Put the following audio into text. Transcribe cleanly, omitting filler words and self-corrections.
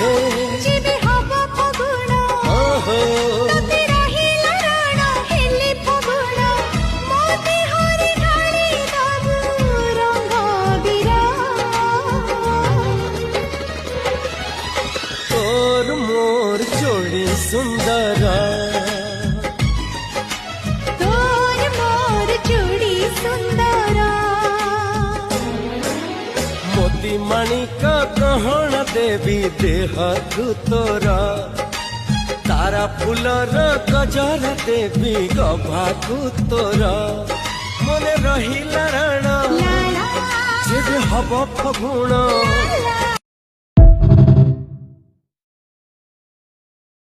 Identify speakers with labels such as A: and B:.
A: हे
B: जेबे हब फगुण तते रहिला रण हेले फगुण मोते हरि ढाली दबु रंग बिरा
A: तोर मोर जोड़ी सुंदर
B: तोर मोर जोड़ी सुंदर
A: मोती माणिक गहण देवी देह तोर तारा फूलर गजर देवी गभाकु तोर मने रहिला रण
B: लाला
A: जेबे हब फगुण
B: ला